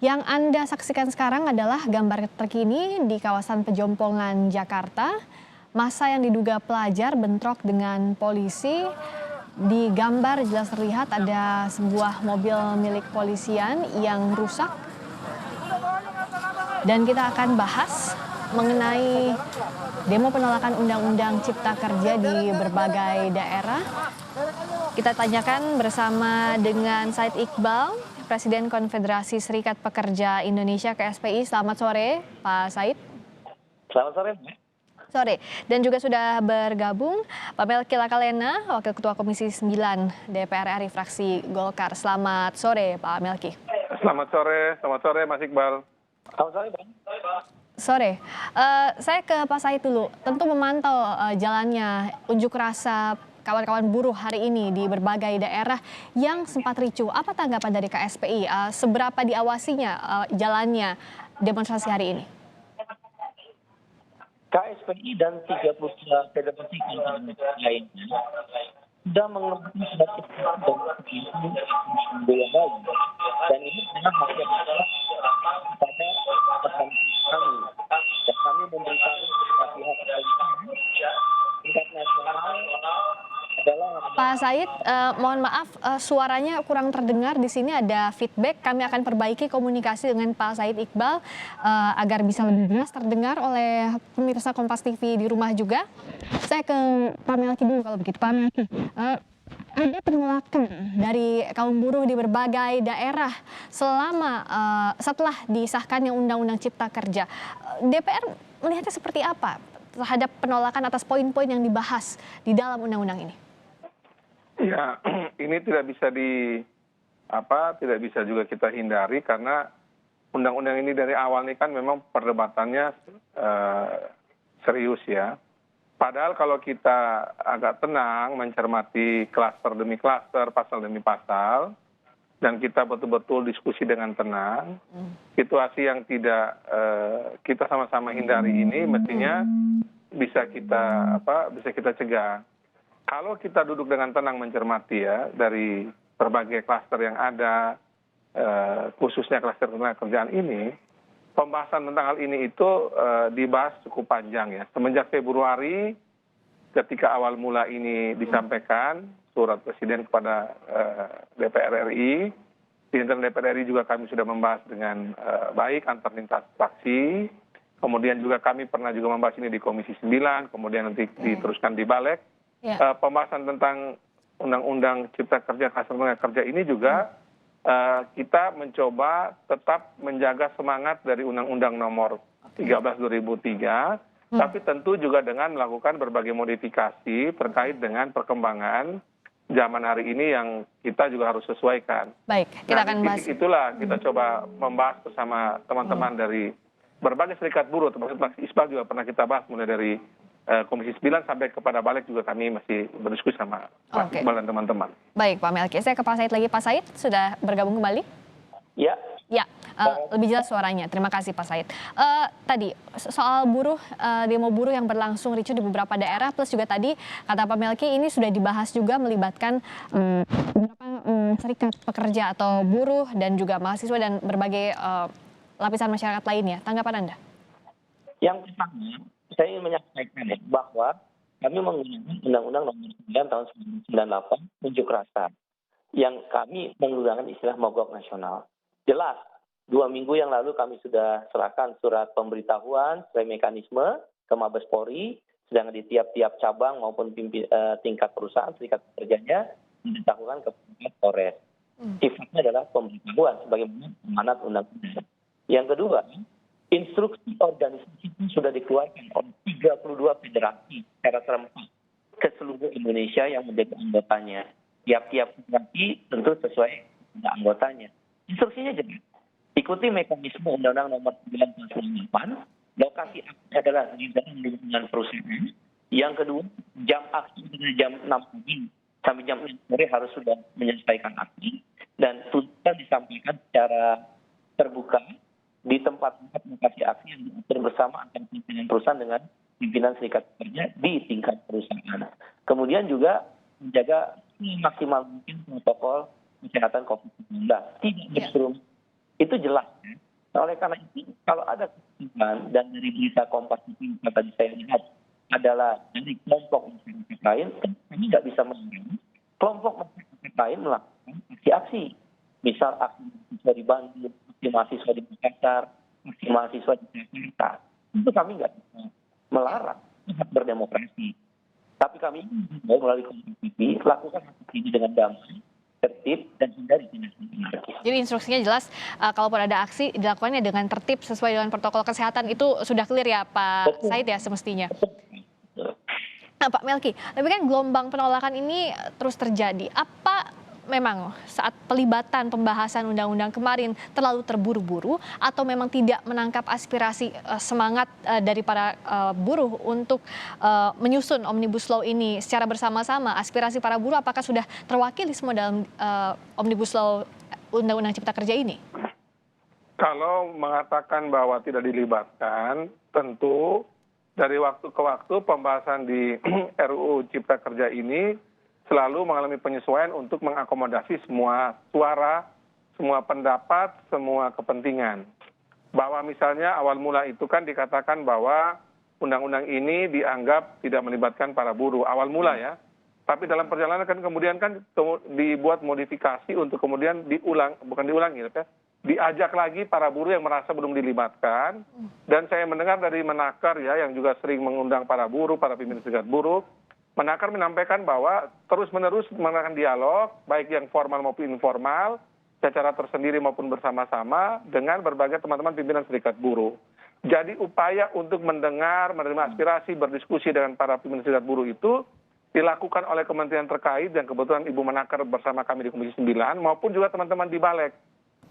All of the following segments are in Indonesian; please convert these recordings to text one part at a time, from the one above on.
Yang Anda saksikan sekarang adalah gambar terkini di kawasan Pejompongan, Jakarta. Massa yang diduga pelajar bentrok dengan polisi. Di gambar jelas terlihat ada sebuah mobil milik polisian yang rusak. Dan kita akan bahas mengenai demo penolakan Undang-Undang Cipta Kerja di berbagai daerah. Kita tanyakan bersama dengan Said Iqbal, Presiden Konfederasi Serikat Pekerja Indonesia KSPI. Selamat sore, Pak Said. Selamat sore, Mbak. Sore. Dan juga sudah bergabung Pak Melki Lakalena, Wakil Ketua Komisi 9 DPR RI fraksi Golkar. Selamat sore, Pak Melki. Selamat sore Mas Iqbal. Selamat sore, Bang. Sore. Saya ke Pak Said dulu. Tentu memantau jalannya unjuk rasa kawan-kawan buruh hari ini di berbagai daerah yang sempat ricuh. Apa tanggapan dari KSPI? Seberapa diawasinya jalannya demonstrasi hari ini? KSPI dan 33 federasi lainnya sudah mengeluarkan surat dan baik. Dan ini adalah hak yang kepada rekan kami. Dan kami memberitahu kepada pihak kepolisian tingkat nasional adalah Pak Said, mohon maaf suaranya kurang terdengar di sini, ada feedback. Kami akan perbaiki komunikasi dengan Pak Said Iqbal agar bisa lebih jelas terdengar oleh pemirsa Kompas TV di rumah juga. Saya ke Pak Melki dulu kalau begitu. Pak Melki, ada penolakan dari kaum buruh di berbagai daerah setelah disahkannya Undang-Undang Cipta Kerja. DPR melihatnya seperti apa terhadap penolakan atas poin-poin yang dibahas di dalam undang-undang ini? Ya, ini tidak bisa juga kita hindari karena undang-undang ini dari awal ini kan memang perdebatannya serius ya. Padahal kalau kita agak tenang mencermati klaster demi klaster, pasal demi pasal, dan kita betul-betul diskusi dengan tenang, situasi yang tidak kita sama-sama hindari ini mestinya bisa kita cegah. Kalau kita duduk dengan tenang mencermati ya dari berbagai klaster yang ada, khususnya klaster tenaga kerjaan ini, pembahasan tentang hal ini itu dibahas cukup panjang ya. Semenjak Februari ketika awal mula ini disampaikan surat Presiden kepada DPR RI, di internal DPR RI juga kami sudah membahas dengan baik antar lintas fraksi. Kemudian juga kami pernah juga membahas ini di Komisi 9, kemudian nanti diteruskan di Balek. Pembahasan tentang Undang-Undang Cipta Kerja Klaster Tenaga Kerja ini juga kita mencoba tetap menjaga semangat dari Undang-Undang Nomor 13 2003, tapi tentu juga dengan melakukan berbagai modifikasi terkait dengan perkembangan zaman hari ini yang kita juga harus sesuaikan. Baik, kita akan bahas. Itulah kita coba membahas bersama teman-teman dari berbagai serikat buruh, termasuk fraksi ISBA juga pernah kita bahas mulai dari Komisi 9 sampai kepada Balek juga kami masih berdiskusi sama Mas Iqbal dan teman-teman. Baik Pak Melki, saya ke Pak Said lagi. Pak Said sudah bergabung kembali? Ya. Ya, lebih jelas suaranya. Terima kasih Pak Said. Tadi soal buruh, demo buruh yang berlangsung ricuh di beberapa daerah, plus juga tadi kata Pak Melki ini sudah dibahas juga melibatkan beberapa serikat pekerja atau buruh dan juga mahasiswa dan berbagai lapisan masyarakat lainnya. Tanggapan Anda? Yang pertama, saya ingin menyampaikan bahwa kami menggunakan Undang-Undang Nomor 9 tahun 1998 unjuk rasa yang kami menggunakan istilah mogok nasional. Jelas, 2 minggu yang lalu kami sudah serahkan surat pemberitahuan sesuai mekanisme ke Mabes Polri, sedangkan di tiap-tiap cabang maupun tingkat perusahaan serikat pekerjanya diberitahukan ke Polres. Sifatnya adalah pemberitahuan sebagai amanat undang-undang. Yang kedua, instruksi organisasi itu sudah dikeluarkan oleh 32 federasi secara serentak ke seluruh Indonesia yang menjadi anggotanya. Tiap-tiap federasi tentu sesuai dengan anggotanya. Instruksinya jelas. Ikuti mekanisme Undang-Undang Nomor 9 tahun 1998. Lokasi aksi adalah di dalam lingkungan perusahaan. Yang kedua, jam aksi dari jam 6 pagi sampai jam 6 sore harus sudah menyelesaikan aksi. Dan tuntutan disampaikan secara terbuka di tempat-tempat lokasi aksi yang diatur bersama antara pimpinan perusahaan dengan pimpinan serikat pekerja di tingkat perusahaan. Kemudian juga menjaga maksimal mungkin protokol kesehatan COVID-19. Tidak berkerumun Itu jelas. Ya. Nah, oleh karena itu, kalau ada kesimpulan dan dari berita Kompas TV yang tadi saya lihat adalah dari kelompok masyarakat lain, kan kami nggak bisa menilai kelompok masyarakat lain melakukan aksi-aksi. Misal aksi mahasiswa di Bandung, aksi mahasiswa di Makassar, aksi mahasiswa di Jakarta. Itu kami nggak bisa melarang hak berdemokrasi. Tapi kami ingin melalui Kompas TV lakukan aksi ini dengan damai, tertib, dan hindari tindakan anarkis. Jadi instruksinya jelas, kalaupun ada aksi dilakukannya dengan tertib sesuai dengan protokol kesehatan, itu sudah clear ya Pak Betul. Said ya semestinya. Betul. Nah, Pak Melki, tapi kan gelombang penolakan ini terus terjadi. Apa memang saat pelibatan pembahasan undang-undang kemarin terlalu terburu-buru atau memang tidak menangkap aspirasi semangat dari para buruh untuk menyusun Omnibus Law ini secara bersama-sama? Aspirasi para buruh apakah sudah terwakili semua dalam Omnibus Law Undang-Undang Cipta Kerja ini? Kalau mengatakan bahwa tidak dilibatkan, tentu dari waktu ke waktu pembahasan di RUU Cipta Kerja ini selalu mengalami penyesuaian untuk mengakomodasi semua suara, semua pendapat, semua kepentingan. Bahwa misalnya awal mula itu kan dikatakan bahwa undang-undang ini dianggap tidak melibatkan para buruh. Awal mula ya. Tapi dalam perjalanan kan kemudian kan dibuat modifikasi untuk kemudian diulangi, diajak lagi para buruh yang merasa belum dilibatkan. Dan saya mendengar dari Menaker ya, yang juga sering mengundang para buruh, para pimpinan serikat buruh, Menaker menyampaikan bahwa terus-menerus mengadakan dialog, baik yang formal maupun informal, secara tersendiri maupun bersama-sama, dengan berbagai teman-teman pimpinan serikat buruh. Jadi upaya untuk mendengar, menerima aspirasi, berdiskusi dengan para pimpinan serikat buruh itu dilakukan oleh kementerian terkait, dan kebetulan Ibu Menaker bersama kami di Komisi 9, maupun juga teman-teman di Balek.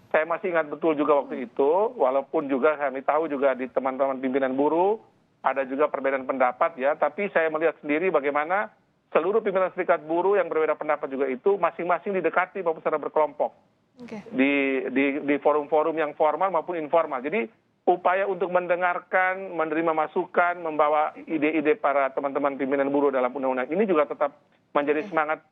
Saya masih ingat betul juga waktu itu, walaupun juga kami tahu juga di teman-teman pimpinan buruh, ada juga perbedaan pendapat ya, tapi saya melihat sendiri bagaimana seluruh pimpinan serikat buruh yang berbeda pendapat juga itu masing-masing didekati maupun secara berkelompok. Okay. Di forum-forum yang formal maupun informal. Jadi upaya untuk mendengarkan, menerima masukan, membawa ide-ide para teman-teman pimpinan buruh dalam undang-undang ini juga tetap menjadi semangat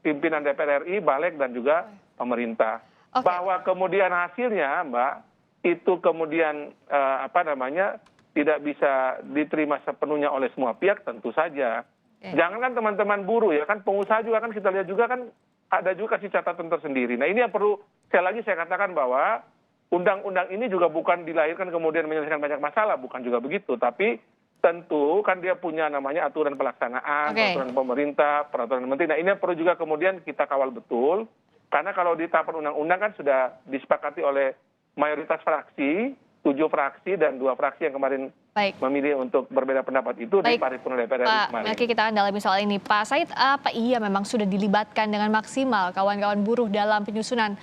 pimpinan DPR RI, Balek, dan juga pemerintah. Okay. Bahwa kemudian hasilnya, Mbak, itu kemudian tidak bisa diterima sepenuhnya oleh semua pihak, tentu saja. Jangankan teman-teman buruh ya, kan pengusaha juga kan kita lihat juga kan ada juga kasih catatan tersendiri. Nah ini yang perlu sekali lagi saya katakan bahwa undang-undang ini juga bukan dilahirkan kemudian menyelesaikan banyak masalah, bukan juga begitu. Tapi tentu kan dia punya namanya aturan pelaksanaan, peraturan pemerintah, peraturan menteri. Nah ini perlu juga kemudian kita kawal betul, karena kalau di tahapan undang-undang kan sudah disepakati oleh mayoritas fraksi, 7 fraksi dan 2 fraksi yang kemarin memilih untuk berbeda pendapat itu di paripurna DPR RI kemarin. Pak, kita akan dalami soal ini. Pak Said, apa iya memang sudah dilibatkan dengan maksimal kawan-kawan buruh dalam penyusunan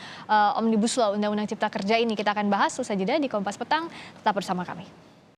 Omnibus Law Undang-Undang Cipta Kerja ini? Kita akan bahas usai jeda di Kompas Petang. Tetap bersama kami.